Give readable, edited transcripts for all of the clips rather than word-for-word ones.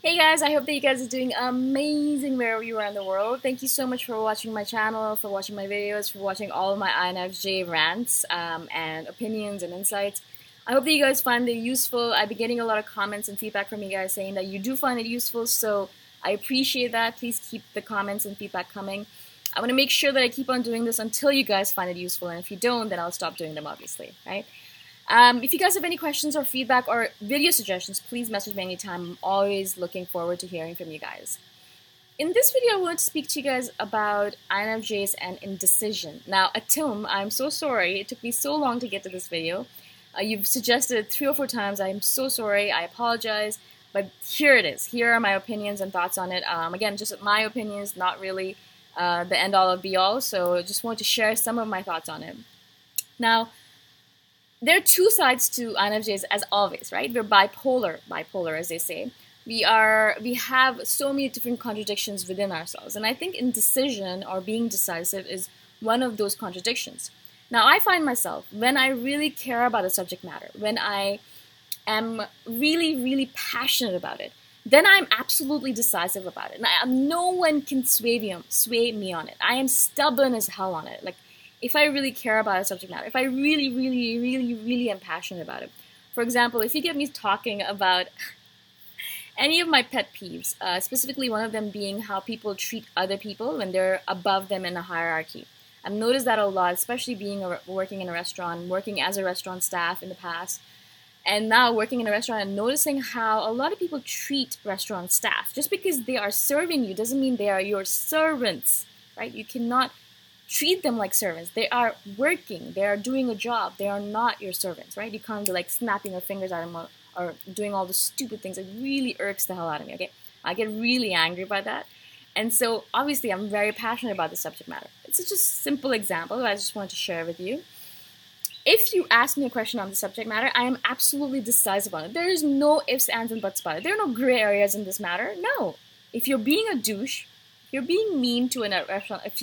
Hey guys, I hope that you guys are doing amazing wherever you are in the world. Thank you so much for watching my channel, for watching my videos, for watching all of my INFJ rants and opinions and insights. I hope that you guys find it useful. I've been getting a lot of comments and feedback from you guys saying that you do find it useful, so I appreciate that. Please keep the comments and feedback coming. I want to make sure that I keep on doing this until you guys find it useful, and if you don't, then I'll stop doing them, obviously, right? If you guys have any questions or feedback or video suggestions, please message me anytime. I'm always looking forward to hearing from you guys. In this video, I want to speak to you guys about INFJs and indecision. Now, Atum, I'm so sorry. It took me so long to get to this video. You've suggested it 3 or 4 times. I'm so sorry. I apologize. But here it is. Here are my opinions and thoughts on it. Again, just my opinions, not really the end-all of be-all. So I just want to share some of my thoughts on it. Now, there are 2 sides to INFJs as always, right? We're bipolar as they say. We have so many different contradictions within ourselves. And I think indecision or being decisive is one of those contradictions. Now, I find myself, when I really care about a subject matter, when I am really, really passionate about it, then I'm absolutely decisive about it. No one can sway me on it. I am stubborn as hell on it. Like, if I really care about a subject matter, if I really, really, really, really am passionate about it. For example, if you get me talking about any of my pet peeves, specifically one of them being how people treat other people when they're above them in a hierarchy. I've noticed that a lot, especially working in a restaurant, working as a restaurant staff in the past, and now working in a restaurant and noticing how a lot of people treat restaurant staff. Just because they are serving you doesn't mean they are your servants, right? You cannot treat them like servants. They are working. They are doing a job. They are not your servants, right? You can't be like snapping your fingers at them or doing all the stupid things. It really irks the hell out of me, okay? I get really angry by that. And so, obviously, I'm very passionate about the subject matter. It's just a simple example that I just wanted to share with you. If you ask me a question on the subject matter, I am absolutely decisive on it. There is no ifs, ands, and buts about it. There are no gray areas in this matter. No. If you're being a douche, if you're being mean to a restaurant, if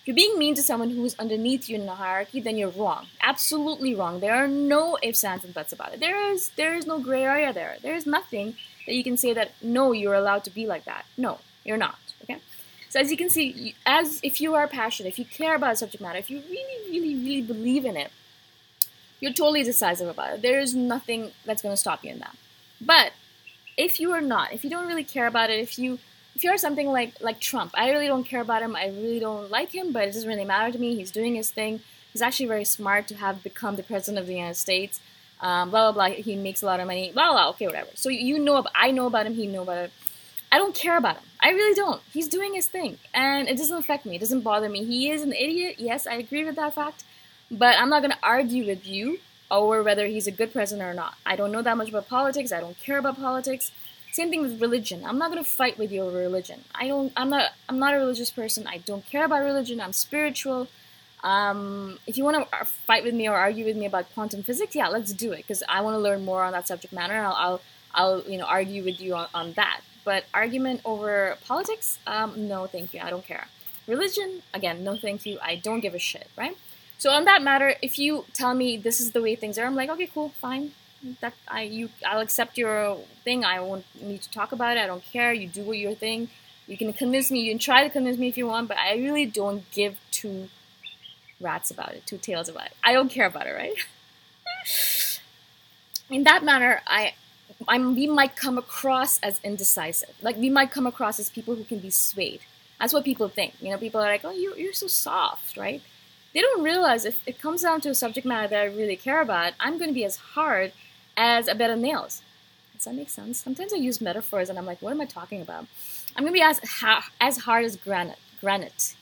you're being mean to someone who is underneath you in the hierarchy, then you're wrong. Absolutely wrong. There are no ifs, ands, and buts about it. There is no gray area there. There is nothing that you can say that, no, you're allowed to be like that. No, you're not. Okay? So as you can see, if you are passionate, if you care about a subject matter, if you really, really, really believe in it, you're totally decisive about it. There is nothing that's going to stop you in that. But if you are not, if you don't really care about it, if you're something like Trump, I really don't care about him, I really don't like him, but it doesn't really matter to me. He's doing his thing. He's actually very smart to have become the president of the United States. Blah, blah, blah. He makes a lot of money. Blah, blah, okay, whatever. So I know about him, he know about it. I don't care about him. I really don't. He's doing his thing, and it doesn't affect me. It doesn't bother me. He is an idiot. Yes, I agree with that fact, but I'm not going to argue with you over whether he's a good president or not. I don't know that much about politics. I don't care about politics. Same thing with religion. I'm not going to fight with you over religion. I'm not a religious person. I don't care about religion. I'm spiritual. If you want to fight with me or argue with me about quantum physics, yeah, let's do it, because I want to learn more on that subject matter, and I'll argue with you on that. But argument over politics, no, thank you. I don't care. Religion, again, no, thank you. I don't give a shit, right? So on that matter, if you tell me this is the way things are, I'm like, okay, cool, fine. I'll accept your thing. I won't need to talk about it. I don't care. You do your thing. You can convince me. You can try to convince me if you want, but I really don't give 2 rats about it, 2 tails about it. I don't care about it, right? In that manner, we might come across as indecisive. Like, we might come across as people who can be swayed. That's what people think. People are like, oh, you're so soft, right? They don't realize if it comes down to a subject matter that I really care about, I'm going to be as hard as a bed of nails. Does that make sense? Sometimes I use metaphors and I'm like, what am I talking about? I'm going to be as hard as granite.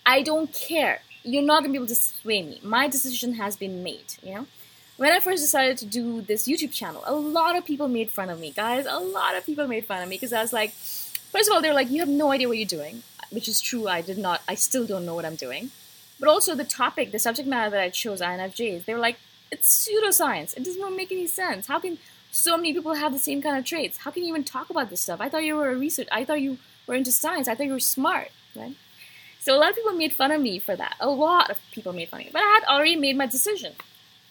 I don't care. You're not going to be able to sway me. My decision has been made, When I first decided to do this YouTube channel, a lot of people made fun of me, guys. A lot of people made fun of me because I was like, first of all, they were like, you have no idea what you're doing, which is true. I still don't know what I'm doing. But also the subject matter that I chose, INFJs, they were like, it's pseudoscience. It doesn't make any sense. How can so many people have the same kind of traits? How can you even talk about this stuff? I thought you were I thought you were into science. I thought you were smart, right? So a lot of people made fun of me for that. A lot of people made fun of me. But I had already made my decision.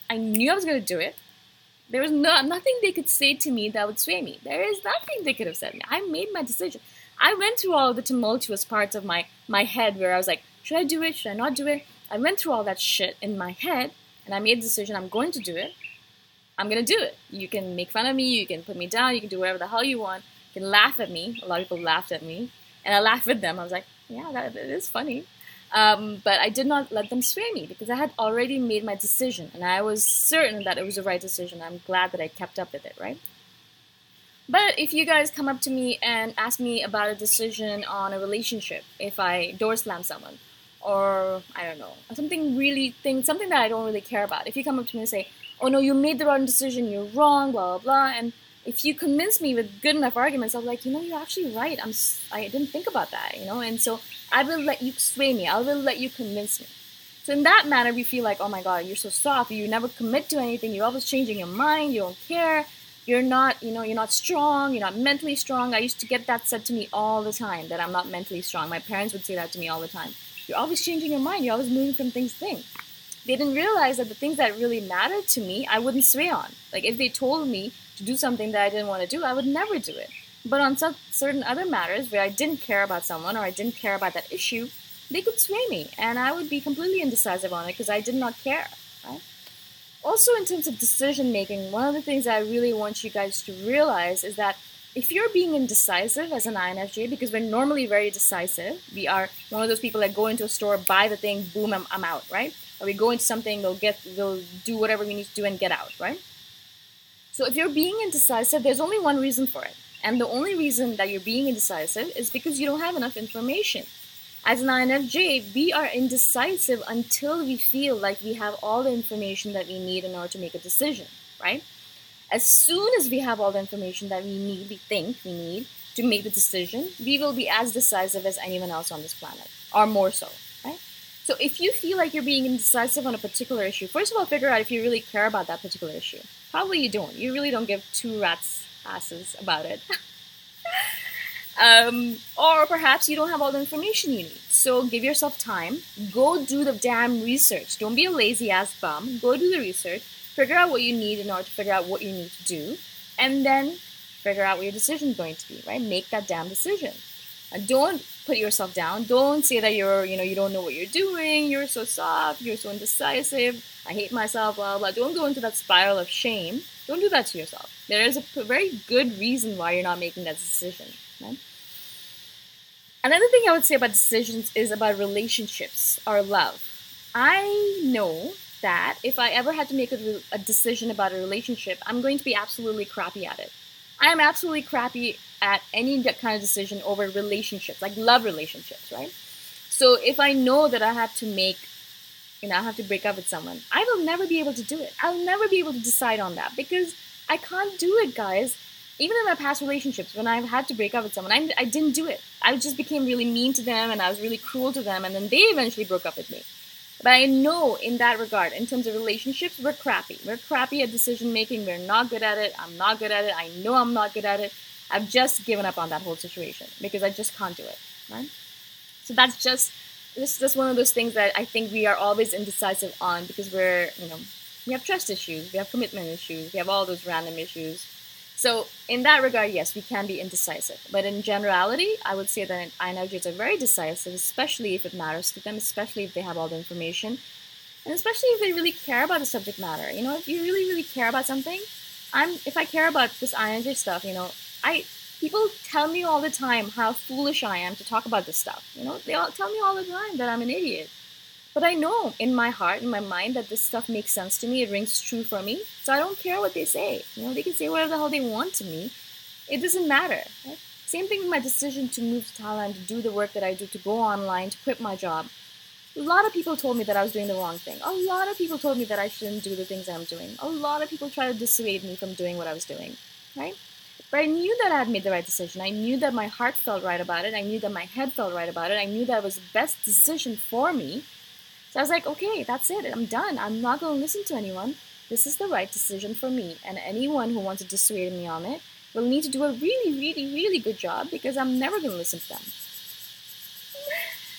I knew I was going to do it. There was nothing they could say to me that would sway me. There is nothing they could have said to me. I made my decision. I went through all the tumultuous parts of my head where I was like, should I do it? Should I not do it? I went through all that shit in my head, and I made the decision, I'm going to do it. I'm going to do it. You can make fun of me. You can put me down. You can do whatever the hell you want. You can laugh at me. A lot of people laughed at me. And I laughed with them. I was like, yeah, that is funny. But I did not let them sway me because I had already made my decision. And I was certain that it was the right decision. I'm glad that I kept up with it, right? But if you guys come up to me and ask me about a decision on a relationship, if I door slam someone, or I don't know, something that I don't really care about. If you come up to me and say, oh no, you made the wrong decision, you're wrong, blah, blah, blah, and if you convince me with good enough arguments, I'll be like, you're actually right, I didn't think about that, and so I will let you sway me, I will let you convince me. So in that manner, we feel like, oh my god, you're so soft, you never commit to anything, you're always changing your mind, you don't care, you're not, you're not strong, you're not mentally strong. I used to get that said to me all the time, that I'm not mentally strong. My parents would say that to me all the time. You're always changing your mind. You're always moving from things to things. They didn't realize that the things that really mattered to me, I wouldn't sway on. Like if they told me to do something that I didn't want to do, I would never do it. But on certain other matters where I didn't care about someone or I didn't care about that issue, they could sway me. And I would be completely indecisive on it because I did not care. Right? Also, in terms of decision making, one of the things I really want you guys to realize is that if you're being indecisive as an INFJ, because we're normally very decisive, we are one of those people that go into a store, buy the thing, boom, I'm out, right? Or we go into something, we'll do whatever we need to do and get out, right? So if you're being indecisive, there's only one reason for it. And the only reason that you're being indecisive is because you don't have enough information. As an INFJ, we are indecisive until we feel like we have all the information that we need in order to make a decision, right? As soon as we have all the information that we think we need to make the decision, we will be as decisive as anyone else on this planet, or more so, right? So if you feel like you're being indecisive on a particular issue, first of all, figure out if you really care about that particular issue. Probably you don't. You really don't give two rats' asses about it. Or perhaps you don't have all the information you need. So give yourself time. Go do the damn research. Don't be a lazy-ass bum. Go do the research. Figure out what you need in order to figure out what you need to do, and then figure out what your decision is going to be, right? Make that damn decision. Don't put yourself down. Don't say that you don't know what you're doing, you're so soft, you're so indecisive, I hate myself, blah, blah. Don't go into that spiral of shame. Don't do that to yourself. There is a very good reason why you're not making that decision, right? Another thing I would say about decisions is about relationships or love. I know that if I ever had to make a decision about a relationship, I'm going to be absolutely crappy at it. I am absolutely crappy at any kind of decision over relationships, like love relationships, right? So if I know that I have to break up with someone, I will never be able to do it. I'll never be able to decide on that because I can't do it, guys. Even in my past relationships, when I've had to break up with someone, I didn't do it. I just became really mean to them and I was really cruel to them, and then they eventually broke up with me. But I know in that regard, in terms of relationships, we're crappy. We're crappy at decision making. We're not good at it. I'm not good at it. I know I'm not good at it. I've just given up on that whole situation because I just can't do it, right? So that's just one of those things that I think we are always indecisive on because we have trust issues, we have commitment issues, we have all those random issues. So in that regard, yes, we can be indecisive. But in generality, I would say that INFJs are very decisive, especially if it matters to them, especially if they have all the information, and especially if they really care about the subject matter. If you really, really care about something, if I care about this INFJ stuff, people tell me all the time how foolish I am to talk about this stuff. They all tell me all the time that I'm an idiot. But I know in my heart, in my mind, that this stuff makes sense to me. It rings true for me. So I don't care what they say. They can say whatever the hell they want to me. It doesn't matter. Right? Same thing with my decision to move to Thailand, to do the work that I do, to go online, to quit my job. A lot of people told me that I was doing the wrong thing. A lot of people told me that I shouldn't do the things I'm doing. A lot of people tried to dissuade me from doing what I was doing. Right? But I knew that I had made the right decision. I knew that my heart felt right about it. I knew that my head felt right about it. I knew that it was the best decision for me. So I was like, okay, that's it. I'm done. I'm not going to listen to anyone. This is the right decision for me. And anyone who wants to dissuade me on it will need to do a really, really, really good job because I'm never going to listen to them.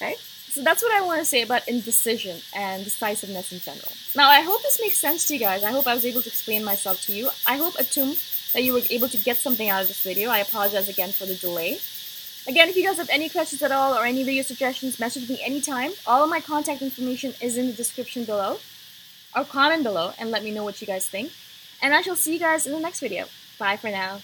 Right? So that's what I want to say about indecision and decisiveness in general. Now, I hope this makes sense to you guys. I hope I was able to explain myself to you. I hope, Atum, that you were able to get something out of this video. I apologize again for the delay. Again, if you guys have any questions at all or any video suggestions, message me anytime. All of my contact information is in the description below, or comment below and let me know what you guys think. And I shall see you guys in the next video. Bye for now.